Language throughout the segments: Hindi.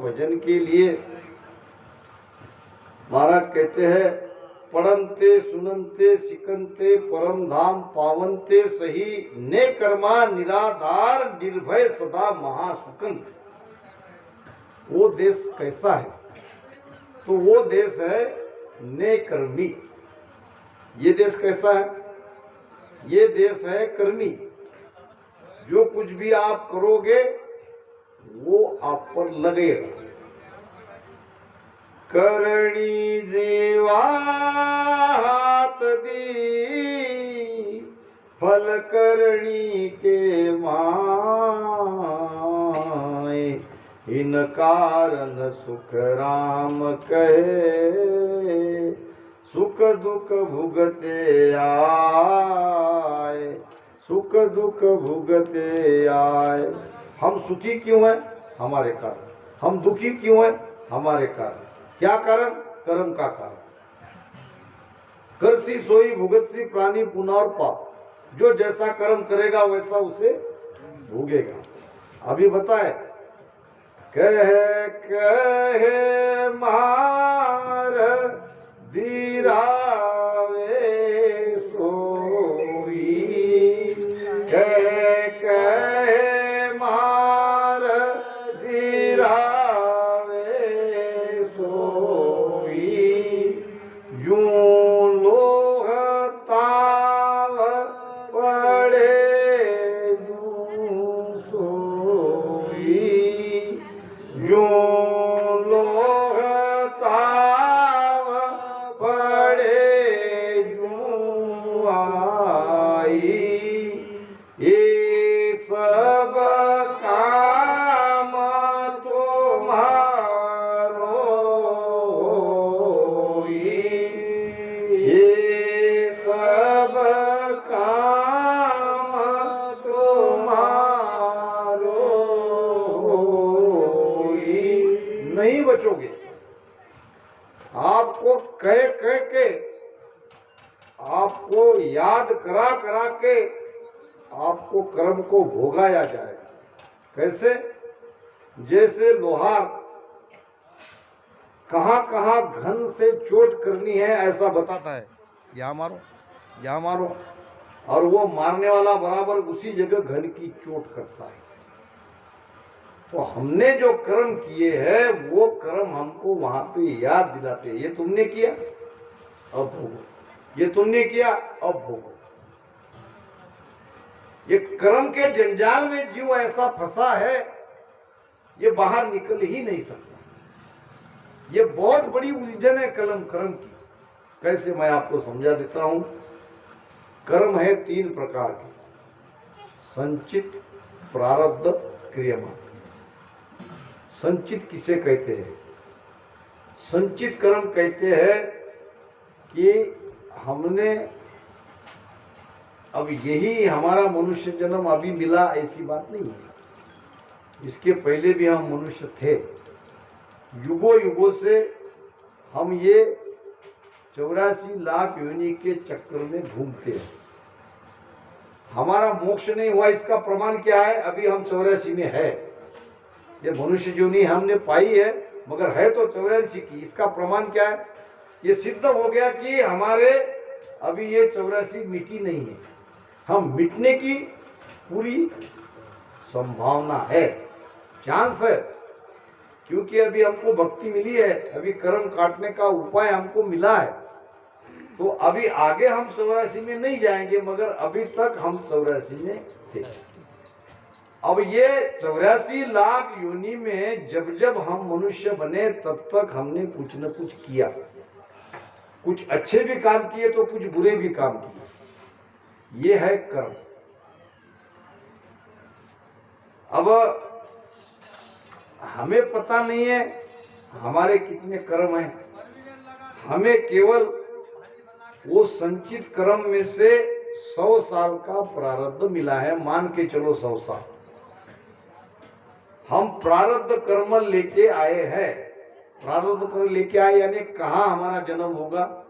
भजन के लिए महाराज कहते हैं, पढ़नते सुननते सिकनते परम धाम पावनते सही ने कर्मा निराधार निर्भय सदा महासुकन। वो देश कैसा है? तो वो देश है नेकर्मी। ये देश कैसा है? ये देश है कर्मी। जो कुछ भी आप करोगे वो आप पर लगेगा। करणी जीवा हाथ दी फल करणी के माए, इन कारण सुख राम कहे, सुख दुख भुगते आए, सुख दुख भुगते आए। हम सुखी क्यों हैं? हमारे कारण। हम दुखी क्यों हैं? हमारे कारण। क्या कारण? कर्म का कारण। करसी सोई भुगतसी प्राणी पुनर पाप। जो जैसा कर्म करेगा वैसा उसे भोगेगा। अभी बताए, कहे कहे मार धीरावे सोई, कहे कहे मार धीरावे सोई, यूं लोह ताव पड़े यूं सोई, यूं लोह ताव पड़े यूं आई, ये सब काम तुम्हारो होई, ये सब काम तुम्हारो होई। नहीं बचोगे। आपको कह कह के, आपको याद करा करा के आपको कर्म को भोगाया जाएगा। कैसे? जैसे लोहार कहाँ कहाँ घन से चोट करनी है ऐसा बताता है, यहाँ मारो, यहाँ मारो, और वो मारने वाला बराबर उसी जगह घन की चोट करता है। तो हमने जो कर्म किए हैं वो कर्म हमको वहां पे याद दिलाते हैं, ये तुमने किया अब भोगो, ये तुमने किया अब भोगो। ये कर्म के जंजाल में जीव ऐसा फंसा है, ये बाहर निकल ही नहीं सकता। ये बहुत बड़ी उलझन है कर्म की। कैसे? मैं आपको समझा देता हूं। कर्म है 3 प्रकार के, संचित, प्रारब्ध, क्रियमान। संचित किसे कहते हैं? संचित कर्म कहते हैं कि हमने अब यही हमारा मनुष्य जन्म अभी मिला ऐसी बात नहीं है। इसके पहले भी हम मनुष्य थे। युगों युगों से हम ये 84 लाख योनि के चक्कर में घूमते हैं। हमारा मोक्ष नहीं हुआ, इसका प्रमाण क्या है? अभी हम 84 में है। ये मनुष्य योनि हमने पाई है, मगर है तो 84 की। इसका प्रमाण क्या है? ये सिद्ध हो गया कि हमारे अभी ये 84 मिटी नहीं है। हम मिटने की पूरी संभावना है, चांस है, क्योंकि अभी हमको भक्ति मिली है, अभी कर्म काटने का उपाय हमको मिला है। तो अभी आगे हम 84 में नहीं जाएंगे, मगर अभी तक हम 84 में थे। अब ये 84 लाख योनि में जब जब हम मनुष्य बने तब तक हमने कुछ न कुछ किया। कुछ अच्छे भी काम किए तो कुछ बुरे भी काम किए। ये है कर्म। अब हमें पता नहीं है हमारे कितने कर्म हैं। हमें केवल वो संचित कर्म में से 100 साल का प्रारब्ध मिला है। मान के चलो 100 साल हम प्रारब्ध कर्म लेके आए हैं। प्रारब्ध कर्म लेके आए यानी कहाँ हमारा जन्म होगा,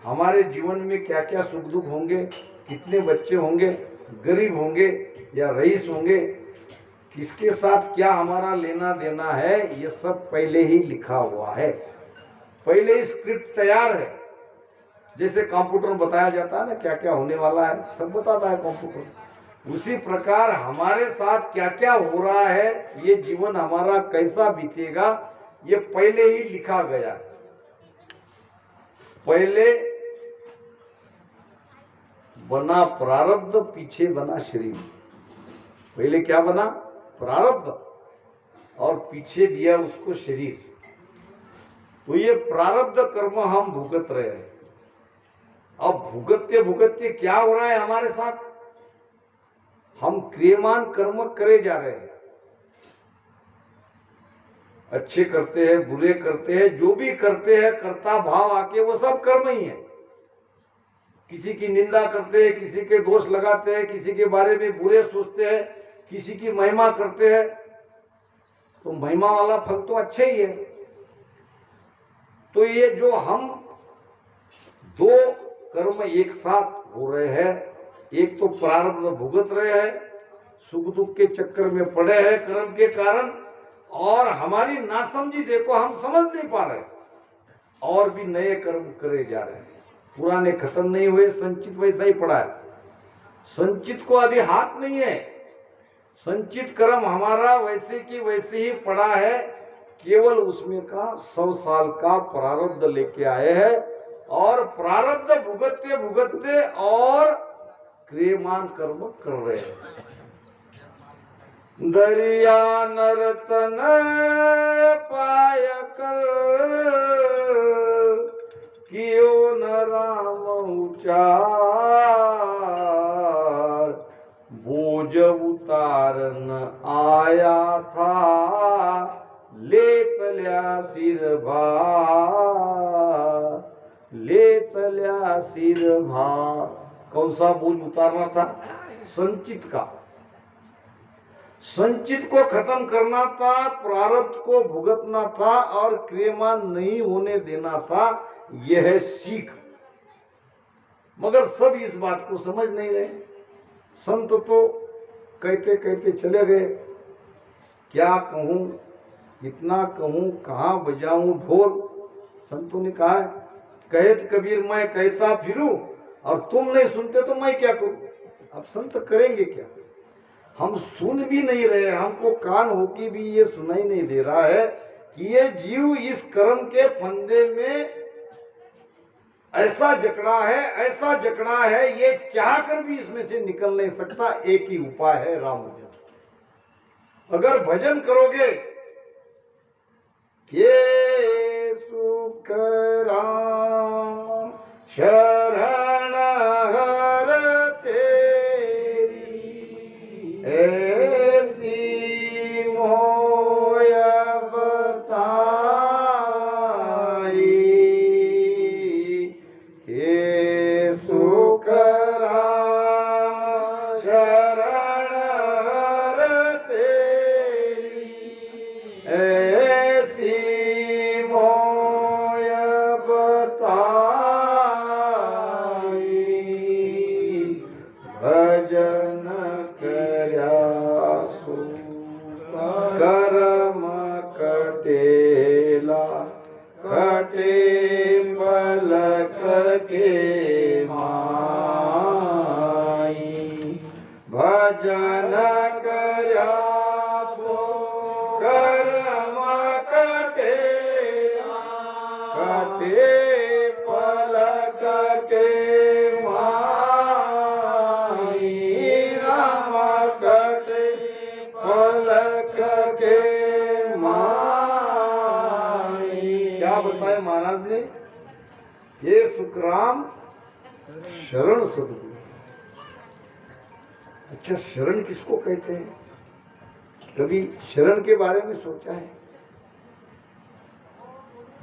हमारे जीवन में क्या क्या सुख दुख होंगे, कितने बच्चे होंगे, गरीब होंगे या रईस होंगे, किसके साथ क्या हमारा लेना देना है, ये सब पहले ही लिखा हुआ है, पहले ही स्क्रिप्ट तैयार है। जैसे कंप्यूटर में बताया जाता है ना क्या क्या होने वाला है, सब बताता है कंप्यूटर। उसी प्रकार हमारे साथ क्या क्या हो रहा है, ये जीवन हमारा कैसा बीतेगा, ये पहले ही लिखा गया है। पहले बना प्रारब्ध, पीछे बना शरीर। पहले क्या बना? प्रारब्ध, और पीछे दिया उसको शरीर। तो ये प्रारब्ध कर्म हम भुगत रहे हैं। अब भुगतते भुगतते क्या हो रहा है हमारे साथ? हम क्रियमान कर्म करे जा रहे हैं। अच्छे करते हैं, बुरे करते हैं, जो भी करते हैं कर्ता भाव आके, वो सब कर्म ही है। किसी की निंदा करते हैं, किसी के दोष लगाते हैं, किसी के बारे में बुरे सोचते हैं, किसी की महिमा करते हैं, तो महिमा वाला फल तो अच्छा ही है। तो ये जो हम दो कर्म एक साथ हो रहे हैं, एक तो प्रारब्ध भुगत रहे हैं, सुख दुख के चक्कर में पड़े हैं कर्म के कारण, और हमारी नासमझी देखो, हम समझ नहीं पा रहे, और भी नए कर्म करे जा रहे हैं। पुराने खत्म नहीं हुए, संचित वैसा ही पड़ा है। संचित को अभी हाथ नहीं है, संचित कर्म हमारा वैसे की वैसे ही पड़ा है। केवल उसमें का 100 साल का प्रारब्ध लेके आए हैं, और प्रारब्ध भुगतते भुगतते और क्रियमान कर्म कर रहे हैं। दरिया नर्तन पाय कर, कियो न राम उचार, बोझ उतारन आया था, ले चल्या सिर भार, ले चल्या सिर भार। कौन सा बोझ उतारना था? संचित का। संचित को खत्म करना था, प्रारब्ध को भुगतना था, और क्रियमान नहीं होने देना था। यह है सीख। मगर सब इस बात को समझ नहीं रहे। संत तो कहते कहते चले गए। क्या कहूं, इतना कहूं, कहां बजाऊं ढोल। संतों ने कहा है, कहत कबीर मैं कहता फिरूं, और तुम नहीं सुनते तो मैं क्या करूं। अब संत करेंगे क्या? हम सुन भी नहीं रहे, हमको कान होके भी ये सुनाई नहीं दे रहा है कि ये जीव इस कर्म के फंदे में ऐसा जकड़ा है, ऐसा जकड़ा है, ये चाहकर भी इसमें से निकल नहीं सकता। एक ही उपाय है, राम भजन। अगर भजन करोगे, के सुख राम शरण हर तेरी, ऐसी मोय बताई, के सुख राम शरण हर तेरी, ऐसी मोय बताई, भजन कर्या सो कर्म कटेला, कटे पलक के माई, भजन कर्या सो कर्म कटेला, कटे पलक के माई, राम कटे पलक के माई। क्या बताए महाराज ने? ये सुखराम शरण सदगुरु। अच्छा, शरण किसको कहते हैं? कभी शरण के बारे में सोचा है?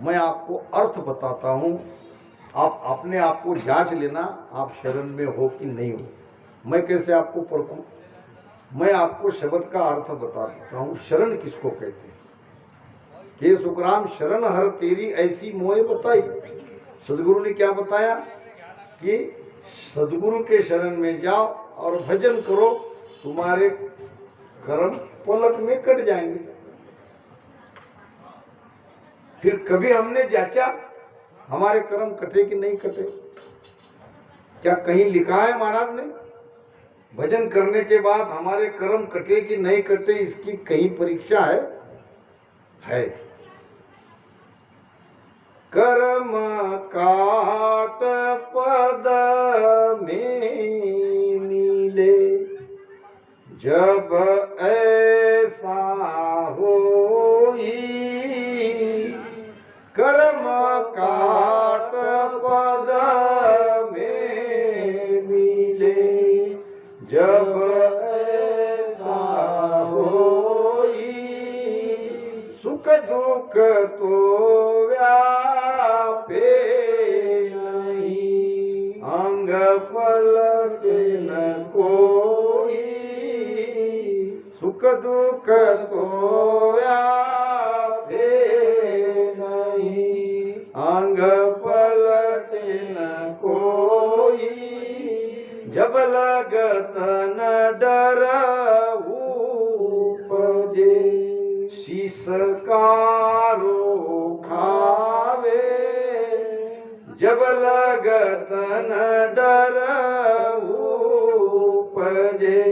मैं आपको अर्थ बताता हूं, आप अपने आप को जांच लेना, आप शरण में हो कि नहीं हो। मैं कैसे आपको परखूं? मैं आपको शब्द का अर्थ बता देता हूं। शरण किसको कहते हैं? हे सुखराम शरण हर तेरी, ऐसी मोह बताई। सदगुरु ने क्या बताया कि सदगुरु के शरण में जाओ और भजन करो, तुम्हारे कर्म पलक में कट जाएंगे। फिर कभी हमने जांचा हमारे कर्म कटे कि नहीं कटे? क्या कहीं लिखा है महाराज ने भजन करने के बाद हमारे कर्म कटे कि नहीं कटे इसकी कहीं परीक्षा है? कर्म काट पद में मिले जब ऐसा होई, कर्म काट पद में मिले जब ऐसा होई, सुख दुख तो व्यापे नहीं, अंग पलट न कोई, सुख दुख तो व्यापे नहीं, अंग पलट न कोई, जब लगत न डर उपजे, शीस कारो खावे, जब लगत न डर उपजे,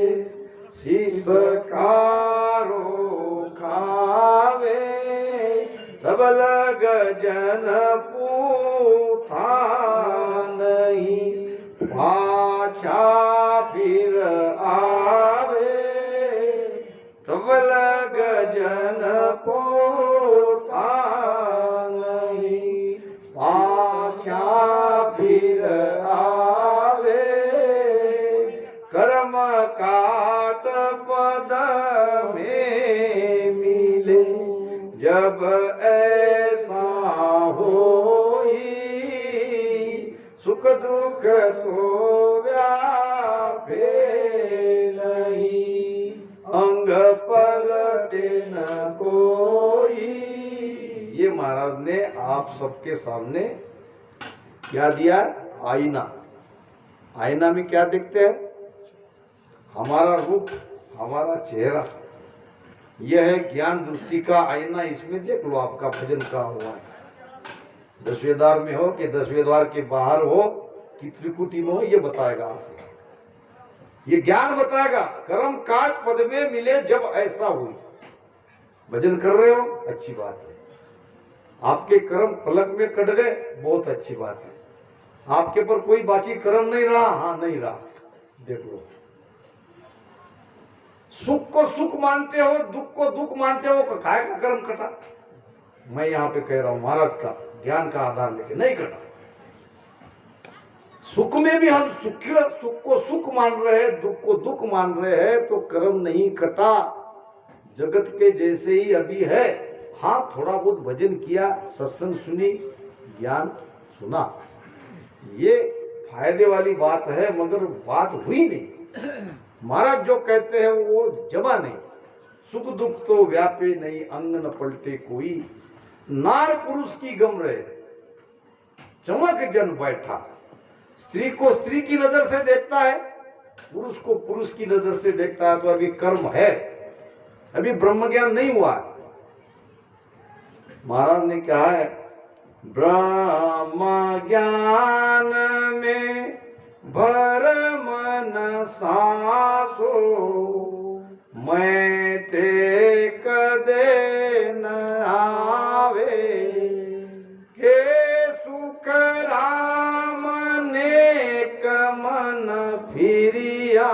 शीस कारो खावे, तब लग जन पूथा नहीं, पाछा फिर आवे, तब लग जन पोता नहीं, पाछा फिर आवे, कर्म काट पद में मिले जब ऐसा होई, सुख दुख तो व्यापे नहीं, अंग पलटे न कोई। ये महाराज ने आप सबके सामने क्या दिया? आईना। आईना में क्या देखते हैं? हमारा रूप, हमारा चेहरा। यह है ज्ञान दृष्टि का आईना। इसमें देख लो आपका भजन कहाँ हुआ है। 10वें द्वार में हो कि 10वें द्वार के बाहर हो कि त्रिकुटी में हो, ये बताएगा आपसे। ये ज्ञान बताएगा। कर्म काट पद में मिले जब ऐसा हुई। भजन कर रहे हो, अच्छी बात है। आपके कर्म पलक में कट गए, बहुत अच्छी बात है। आपके पर कोई बाकी कर्म नहीं रहा, हाँ नहीं रहा, देख लो। सुख को सुख मानते हो, दुख को दुख मानते हो, काय का कर्म कटा? मैं यहाँ पे कह रहा हूं महाराज का ज्ञान का आधार लेके नहीं कटा। सुख में भी हम सुख को सुख मान रहे हैं, दुख को दुख मान रहे हैं, तो कर्म नहीं कटा, जगत के जैसे ही अभी है। हाँ, थोड़ा बहुत भजन किया, सत्संग सुनी, ज्ञान सुना, ये फायदे वाली बात है, मगर बात हुई नहीं। महाराज जो कहते हैं वो जमा नहीं। सुख दुख तो व्यापे नहीं, अंग न पलटे कोई, नार पुरुष की गम रहे, चमक जन बैठा। स्त्री को स्त्री की नजर से देखता है, पुरुष को पुरुष की नजर से देखता है, तो अभी कर्म है, अभी ब्रह्म ज्ञान नहीं हुआ है। महाराज ने कहा है, ब्रह्म ज्ञान में भरम न सासो, मैं ते कदे न आवे, के सुख राम ने कमन फिरिया,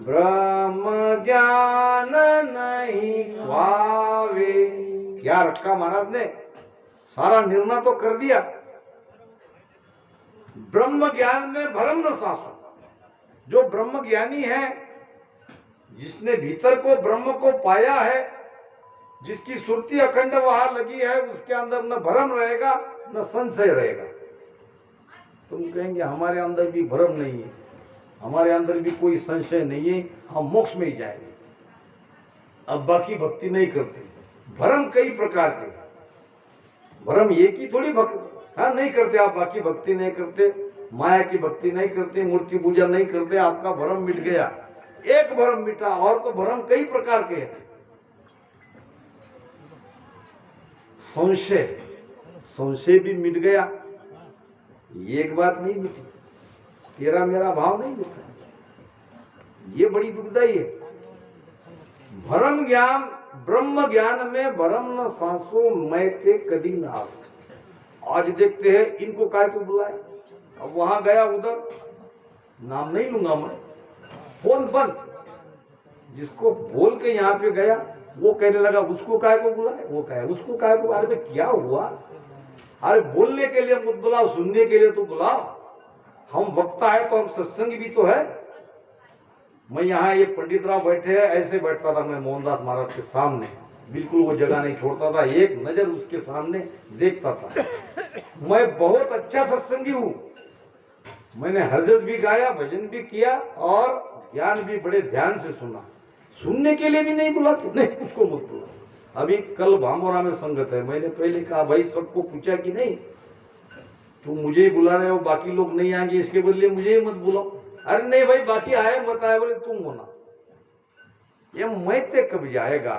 ब्रह्म ज्ञान नहीं पावे। क्या रखा महाराज ने? सारा निर्णय तो कर दिया। ब्रह्म ज्ञान में भरम न सासो। जो ब्रह्म ज्ञानी है, जिसने भीतर को ब्रह्म को पाया है, जिसकी सुरती अखंड वहां लगी है, उसके अंदर न भरम रहेगा न संशय रहेगा। तुम कहेंगे हमारे अंदर भी भरम नहीं है, हमारे अंदर भी कोई संशय नहीं है, हम मोक्ष में ही जाएंगे, अब बाकी भक्ति नहीं करते। भरम कई प्रकार के, भरम एक ही थोड़ी हाँ नहीं करते आप, बाकी भक्ति नहीं करते, माया की भक्ति नहीं करते, मूर्ति पूजा नहीं करते, आपका भरम मिट गया, एक भ्रम मिटा, और तो भ्रम कई प्रकार के हैं। संशय, संशय भी मिट गया, एक बात नहीं मिटी, तेरा मेरा भाव नहीं मिटा, ये बड़ी दुखदाई है। भ्रम ज्ञान, ब्रह्म ज्ञान में भ्रम न सांसो मैं ते कदी ना आवे। आज देखते हैं इनको काय को बुलाए, अब वहां गया, उधर नाम नहीं लूंगा मैं, फोन बंद, जिसको बोल के यहाँ पे गया वो कहने लगा उसको काय को बुलाए, वो कहे उसको काय को। अरे क्या हुआ, अरे बोलने के लिए मत बुलाओ, सुनने के लिए तो बुलाओ। हम वक्ता है तो हम सत्संग भी तो है। मैं यहाँ, ये पंडित राव बैठे हैं, ऐसे बैठता था मैं मोहनदास महाराज के सामने, बिल्कुल वो जगह नहीं छोड़ता था, एक नजर उसके सामने देखता था। मैं बहुत अच्छा सत्संगी हूँ, मैंने हरजत भी गाया, भजन भी किया और ज्ञान भी बड़े ध्यान से सुना। सुनने के लिए भी नहीं बुलाते, नहीं उसको मत बुला। अभी कल भामोरा में संगत है, मैंने पहले कहा भाई सबको पूछा कि नहीं, तुम मुझे ही बुला रहे हो, बाकी लोग नहीं आएंगे, इसके बदले मुझे ही मत बुलाओ। अरे नहीं भाई बाकी आए मत आए, बोले तुम होना। ये मैत्य कब जाएगा,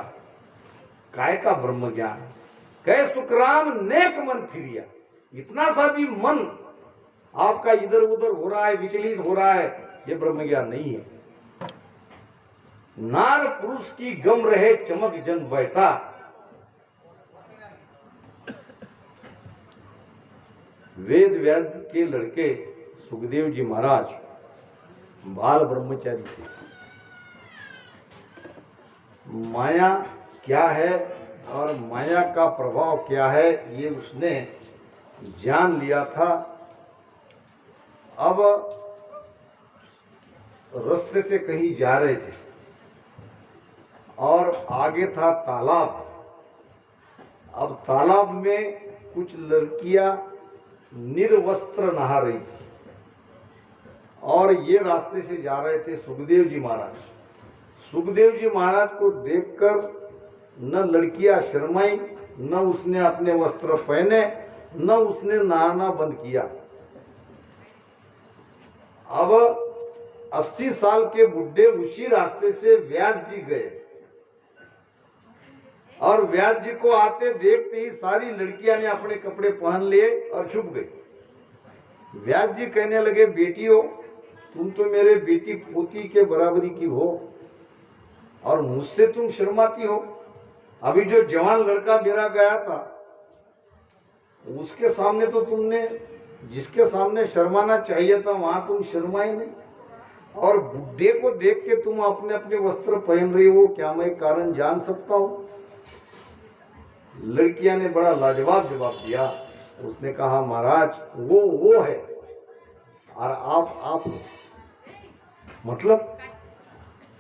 काय का ब्रह्म ज्ञान। कहे सुखराम नेक मन फिरिया, इतना सा भी मन आपका इधर उधर हो रहा है, विचलित हो रहा है, ये ब्रह्म ज्ञान नहीं है। नार पुरुष की गम रहे चमक जन बैठा, वेद व्यास के लड़के सुखदेव जी महाराज बाल ब्रह्मचारी थे। माया क्या है और माया का प्रभाव क्या है ये उसने जान लिया था। अब रास्ते से कहीं जा रहे थे और आगे था तालाब। अब तालाब में कुछ लड़कियां निर्वस्त्र नहा रही थी और ये रास्ते से जा रहे थे सुखदेव जी महाराज। सुखदेव जी महाराज को देखकर न लड़कियां शर्माई, न उसने अपने वस्त्र पहने, न उसने नहाना बंद किया। अब 80 साल के बुढ़े उसी रास्ते से व्यास जी गए और व्यास जी को आते देखते ही सारी लड़कियां ने अपने कपड़े पहन लिए और छुप गई। व्यास जी कहने लगे, बेटियों तुम तो मेरे बेटी पोती के बराबरी की हो और मुझसे तुम शर्माती हो। अभी जो जवान लड़का मेरा गया था उसके सामने तो तुमने, जिसके सामने शर्माना चाहिए था वहां तुम शर्माए नहीं, और बुढ़े को देख के तुम अपने अपने वस्त्र पहन रही हो, क्या मैं कारण जान सकता हूं? लड़कियां ने बड़ा लाजवाब जवाब दिया। उसने कहा महाराज वो है और आप मतलब,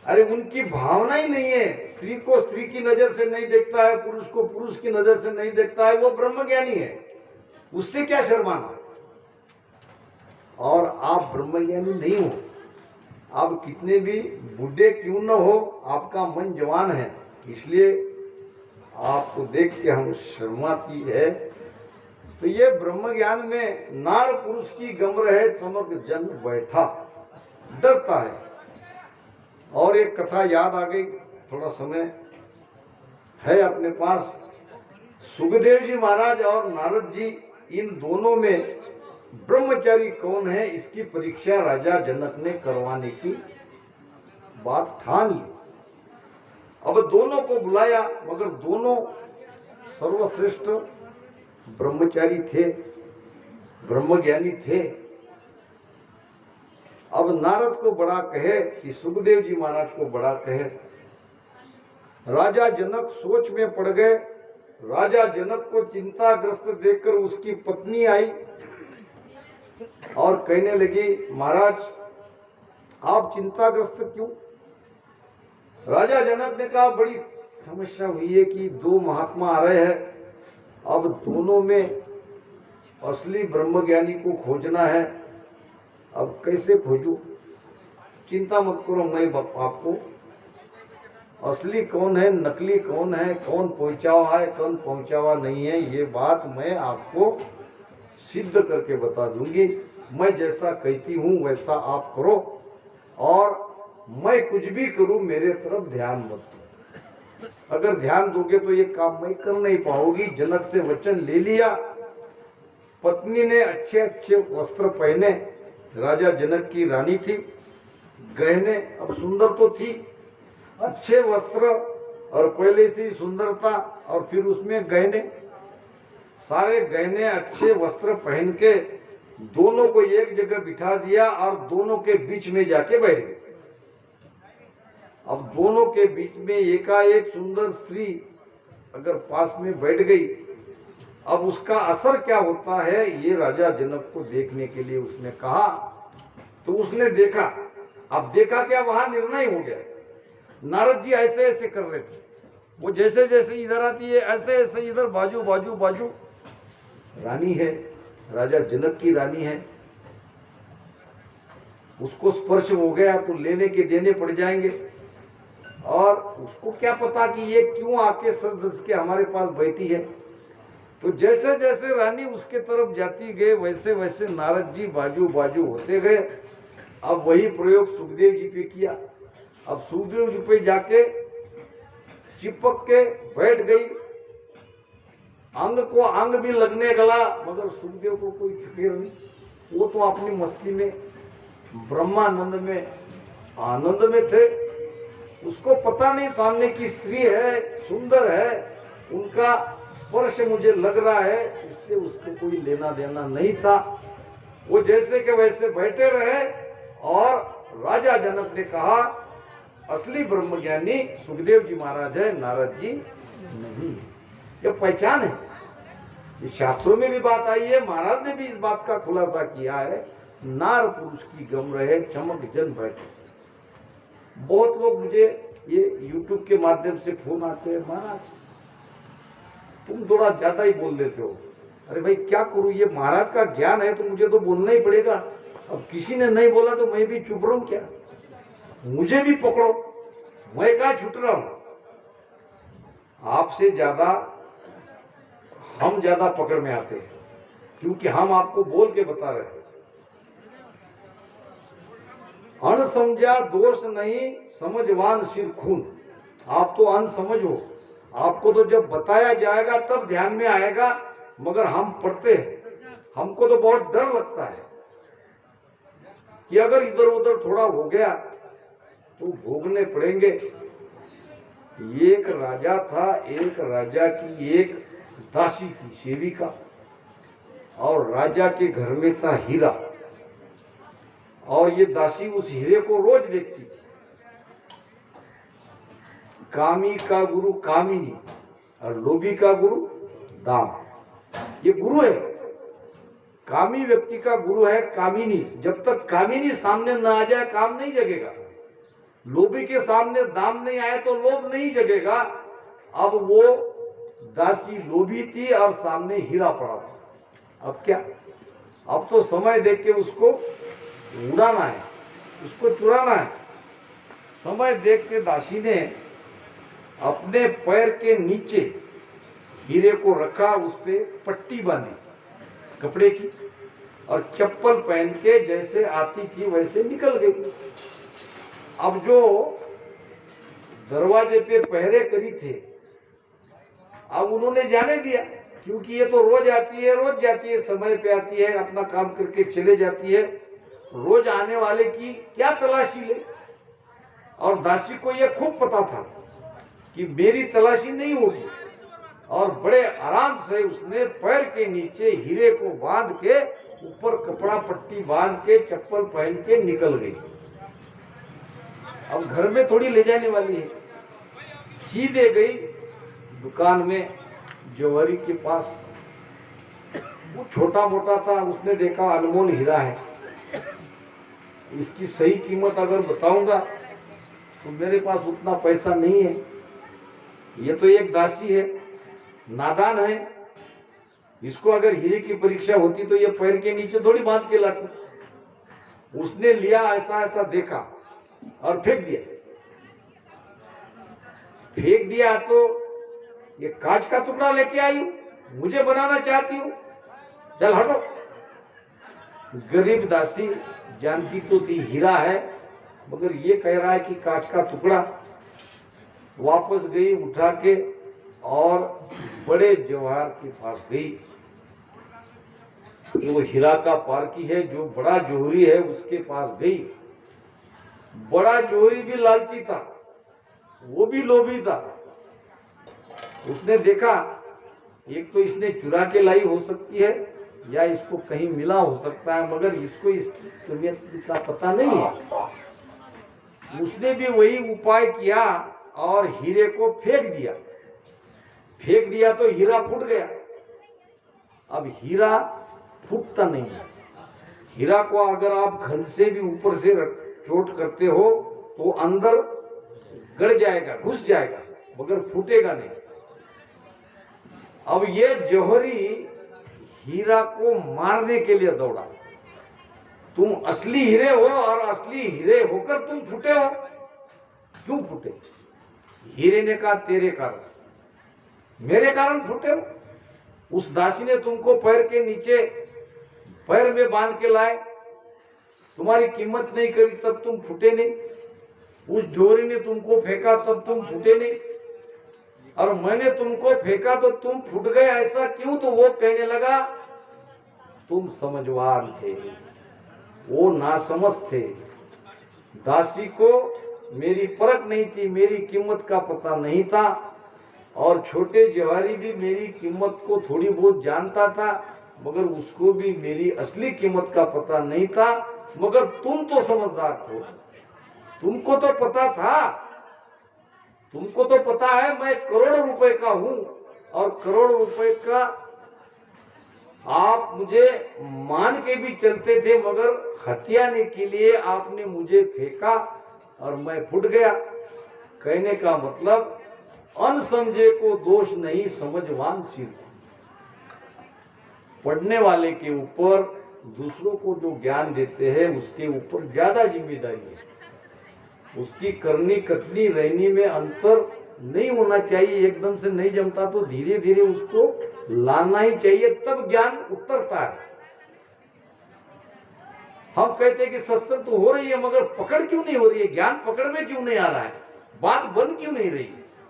अरे उनकी भावना ही नहीं है। स्त्री को स्त्री की नजर से नहीं देखता है, पुरुष को पुरुष की नजर से नहीं देखता है, वो ब्रह्मज्ञानी है, उससे क्या शर्माना। और आप ब्रह्मज्ञानी नहीं हो, आप कितने भी बूढ़े क्यों न हो, आपका मन जवान है, इसलिए आपको देख के हम शर्माती है। तो ये ब्रह्म ज्ञान में नार पुरुष की गम रहे चमक जन बैठा, डरता है। और एक कथा याद आ गई, थोड़ा समय है अपने पास। सुखदेव जी महाराज और नारद जी, इन दोनों में ब्रह्मचारी कौन है इसकी परीक्षा राजा जनक ने करवाने की बात ठान ली। अब दोनों को बुलाया, मगर दोनों सर्वश्रेष्ठ ब्रह्मचारी थे, ब्रह्मज्ञानी थे। अब नारद को बड़ा कहे कि सुखदेव जी महाराज को बड़ा कहे। राजा जनक सोच में पड़ गए। राजा जनक को चिंताग्रस्त देखकर उसकी पत्नी आई और कहने लगी, महाराज आप चिंताग्रस्त क्यों? राजा जनक ने कहा, बड़ी समस्या हुई है कि दो महात्मा आ रहे हैं, अब दोनों में असली ब्रह्मज्ञानी को खोजना है, अब कैसे खोजूं? चिंता मत करो, मैं आपको असली कौन है, नकली कौन है, कौन पहुंचा हुआ है, कौन पहुंचा हुआ नहीं है, ये बात मैं आपको सिद्ध करके बता दूंगी। मैं जैसा कहती हूँ वैसा आप करो और मैं कुछ भी करूं मेरे तरफ ध्यान मत दो। अगर ध्यान दोगे तो ये काम मैं कर नहीं पाऊंगी। जनक से वचन ले लिया। पत्नी ने अच्छे अच्छे वस्त्र पहने। राजा जनक की रानी थी, गहने, अब सुंदर तो थी, अच्छे वस्त्र और पहले से ही सुंदरता और फिर उसमें गहने, सारे गहने अच्छे वस्त्र पहन के दोनों को एक जगह बिठा दिया और दोनों के बीच में जाके बैठ गए। अब दोनों के बीच में एकाएक सुंदर स्त्री अगर पास में बैठ गई, अब उसका असर क्या होता है ये राजा जनक को देखने के लिए उसने कहा। तो उसने देखा। अब देखा क्या, वहां निर्णय हो गया। नारद जी ऐसे ऐसे कर रहे थे, वो जैसे जैसे इधर आती है ऐसे ऐसे इधर बाजू बाजू बाजू। रानी है, राजा जनक की रानी है, उसको स्पर्श हो गया तो लेने के देने पड़ जाएंगे। और उसको क्या पता कि ये क्यों आके सज धज के हमारे पास बैठी है। तो जैसे जैसे रानी उसके तरफ जाती गए वैसे वैसे नारद जी बाजू बाजू होते गए। अब वही प्रयोग सुखदेव जी पे किया। अब सुखदेव जी पे जाके चिपक के बैठ गई। अंग को अंग भी लगने गला, मगर सुखदेव को कोई फिक्र नहीं। वो तो अपनी मस्ती में ब्रह्मानंद में आनंद में थे। उसको पता नहीं सामने की स्त्री है, सुंदर है, उनका स्पर्श मुझे लग रहा है, इससे उसको कोई लेना देना नहीं था। वो जैसे के वैसे बैठे रहे। और राजा जनक ने कहा असली ब्रह्मज्ञानी सुखदेव जी महाराज है, नारद जी नहीं है। ये पहचान है। ये शास्त्रों में भी बात आई है, महाराज ने भी इस बात का खुलासा किया है। नार पुरुष की गम रहे चमक जन बैठे। बहुत लोग मुझे ये YouTube के माध्यम से फोन आते हैं, महाराज तुम थोड़ा ज्यादा ही बोल देते हो। अरे भाई क्या करूं, ये महाराज का ज्ञान है तो मुझे तो बोलना ही पड़ेगा। अब किसी ने नहीं बोला तो मैं भी चुप रहूं क्या? मुझे भी पकड़ो, मैं कहाँ छूट रहा हूं। आपसे ज्यादा हम ज्यादा पकड़ में आते हैं, क्योंकि हम आपको बोल के बता रहे हैं। अनसमझा दोष नहीं, समझवान सिर खून। आप तो अनसमझ हो, आपको तो जब बताया जाएगा तब ध्यान में आएगा, मगर हम पढ़ते हैं। हमको तो बहुत डर लगता है कि अगर इधर उधर थोड़ा हो गया तो भोगने पड़ेंगे। एक राजा था, एक राजा की एक दासी थी, सेविका, और राजा के घर में था हीरा। और ये दासी उस हीरे को रोज देखती थी। कामी का गुरु कामिनी और लोभी का गुरु दाम। ये गुरु है। कामी व्यक्ति का गुरु है कामिनी। जब तक कामिनी सामने न आ जाए काम नहीं जगेगा। लोभी के सामने दाम नहीं आए तो लोभ नहीं जगेगा। अब वो दासी लोभी थी और सामने हीरा पड़ा था। अब क्या, अब तो समय देख के उसको उड़ाना है, उसको चुराना है। समय देख के दासी ने अपने पैर के नीचे हीरे को रखा, उस पे पट्टी बांधी कपड़े की, और चप्पल पहन के जैसे आती थी वैसे निकल गई। अब जो दरवाजे पे पहरे करी थे, अब उन्होंने जाने दिया, क्योंकि ये तो रोज आती है रोज जाती है, समय पे आती है, अपना काम करके चले जाती है। रोज आने वाले की क्या तलाशी ले। और दासी को ये खूब पता था कि मेरी तलाशी नहीं होगी, और बड़े आराम से उसने पैर के नीचे हीरे को बांध के, ऊपर कपड़ा पट्टी बांध के, चप्पल पहन के निकल गई। अब घर में थोड़ी ले जाने वाली है, सीधे गई दुकान में जौहरी के पास। वो छोटा मोटा था, उसने देखा अनमोल हीरा है, इसकी सही कीमत अगर बताऊंगा तो मेरे पास उतना पैसा नहीं है। ये तो एक दासी है, नादान है, इसको अगर हीरे की परीक्षा होती तो ये पैर के नीचे थोड़ी बांध के लाती। उसने लिया, ऐसा ऐसा देखा और फेंक दिया। फेंक दिया तो ये कांच का टुकड़ा लेके आई हूं, मुझे बनाना चाहती हूँ, चल हटो। गरीब दासी जानती तो थी हीरा है, मगर ये कह रहा है कि कांच का टुकड़ा। वापस गई उठा के और बड़े जवाहर के पास गई, जो हीरा का पारखी है, जो बड़ा जोहरी है, उसके पास गई। बड़ा जोहरी भी लालची था, वो भी लोभी था। उसने देखा एक तो इसने चुरा के लाई हो सकती है या इसको कहीं मिला हो सकता है, मगर इसको इसकी कीमत का पता नहीं है। उसने भी वही उपाय किया और हीरे को फेंक दिया। फेंक दिया तो हीरा फूट गया। अब हीरा फूटता नहीं है। हीरा को अगर आप घर से भी ऊपर से चोट करते हो तो अंदर गड़ जाएगा, घुस जाएगा, मगर फूटेगा नहीं। अब ये जौहरी हीरा को मारने के लिए दौड़ा। तुम असली हीरे हो और असली हीरे होकर तुम फूटे हो, क्यों फूटे? हीरे ने कहा तेरे कारण, मेरे कारण फूटे हो। उस दासी ने तुमको पैर के नीचे पैर में बांध के लाए, तुम्हारी कीमत नहीं करी तब तुम फूटे नहीं। उस जोहरी ने तुमको फेंका तब तुम फूटे नहीं, और मैंने तुमको फेंका तो तुम फूट गए, ऐसा क्यों? तो वो कहने लगा तुम समझवान थे, वो नासमझ थे। दासी को मेरी परख नहीं थी, मेरी कीमत का पता नहीं था, और छोटे जवारी भी मेरी कीमत को थोड़ी बहुत जानता था, मगर उसको भी मेरी असली कीमत का पता नहीं था। मगर तुम तो समझदार थे, तुमको तो पता था, तुमको तो पता है मैं करोड़ रुपए का हूं, और करोड़ रुपए का आप मुझे मान के भी चलते थे, मगर हथियाने के लिए आपने मुझे फेंका और मैं फूट गया। कहने का मतलब अनसमझे को दोष नहीं, समझवान सिर। पढ़ने वाले के ऊपर, दूसरों को जो ज्ञान देते हैं उसके ऊपर ज्यादा जिम्मेदारी है। उसकी करनी कथनी रहनी में अंतर नहीं होना चाहिए। एकदम से नहीं जमता तो धीरे धीरे उसको लाना ही चाहिए, तब ज्ञान उतरता है। हम कहते हैं कि सत्संग तो हो रही है, मगर पकड़ क्यों नहीं हो रही है? ज्ञान पकड़ में क्यों नहीं आ रहा है? बात बन क्यों नहीं रही?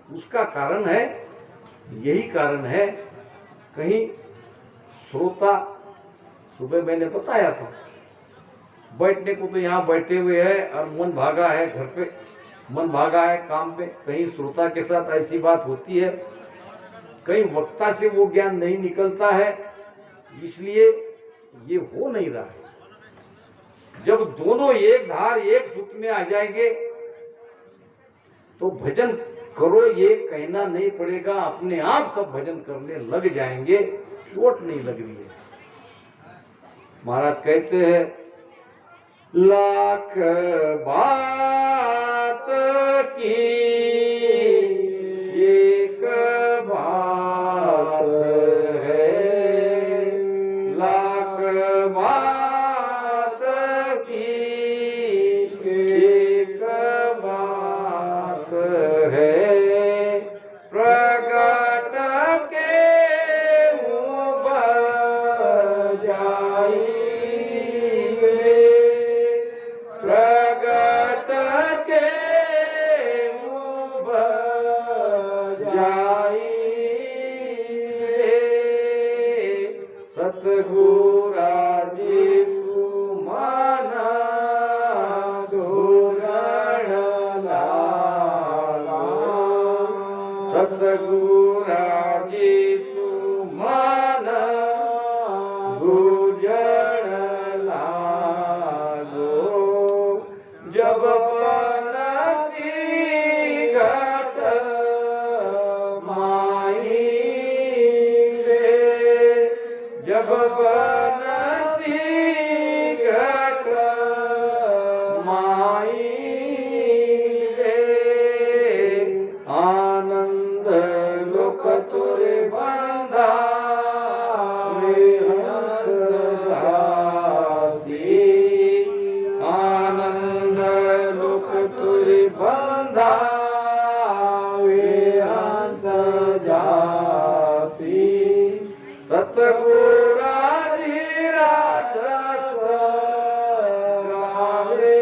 उसका कारण है, यही कारण है, कहीं श्रोता, सुबह मैंने बताया था, बैठने को तो यहाँ बैठे हुए हैं और मन भागा है, घर पे मन भागा है, काम पे। कहीं श्रोता के साथ ऐसी बात होती है, कहीं वक्ता से वो ज्ञान नहीं निकलता है, इसलिए ये हो नहीं रहा है। जब दोनों एक धार एक सूत्र में आ जाएंगे तो भजन करो ये कहना नहीं पड़ेगा, अपने आप सब भजन करने लग जाएंगे, चोट नहीं लग रही है। महाराज कहते हैं लाख बात की एक बात है, लाख बात की एक बात है, प्रगट के मुँह बजाई, प्रगट के मुँह बजाई, सतगुरा जी सुमाना धोरण लागा, सतगुरा जी सुमाना भूजन लागो, जब बनसी घट माई रे, जब बनसी घट माई रे, आनंद लोक तुरे बंधा वे हंस जासी, आनंद लोक तुरे बंधा वे हंस जासी, सतगुरा धीराज गावे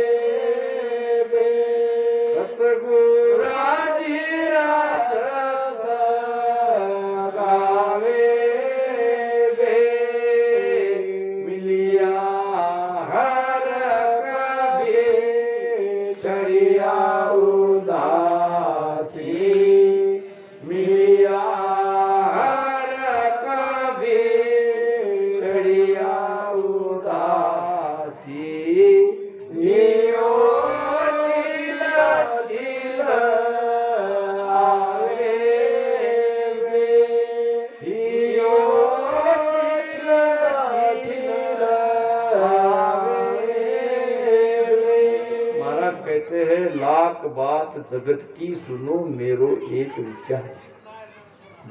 लाख बात जगत की सुनो मेरो एक विचार।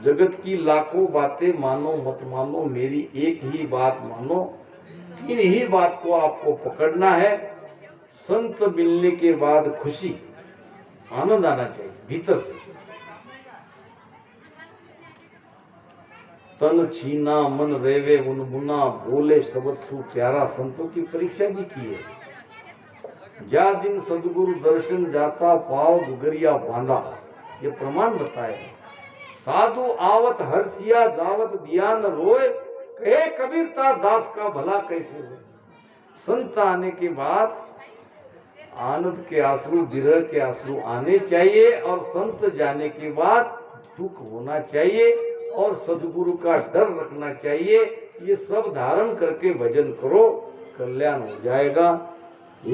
जगत की लाखों बातें मानो मत मानो, मेरी एक ही बात मानो। तीन ही बात को आपको पकड़ना है। संत मिलने के बाद खुशी, आनंद आना चाहिए भीतर से। तन छीना मन रेवे उनमुना, बोले शब्द सु प्यारा। संतों की परीक्षा भी की है। जा दिन सदगुरु दर्शन जाता, पाव गुगरिया बांधा, ये प्रमाण बताए। साधु आवत हर्षिया, जावत दिया न रोए, कहे कबीरता दास का भला कैसे हो। संत आने के बाद आनंद के आंसू, विरह के आंसू आने चाहिए, और संत जाने के बाद दुख होना चाहिए, और सदगुरु का डर रखना चाहिए। ये सब धारण करके भजन करो, कल्याण हो जाएगा।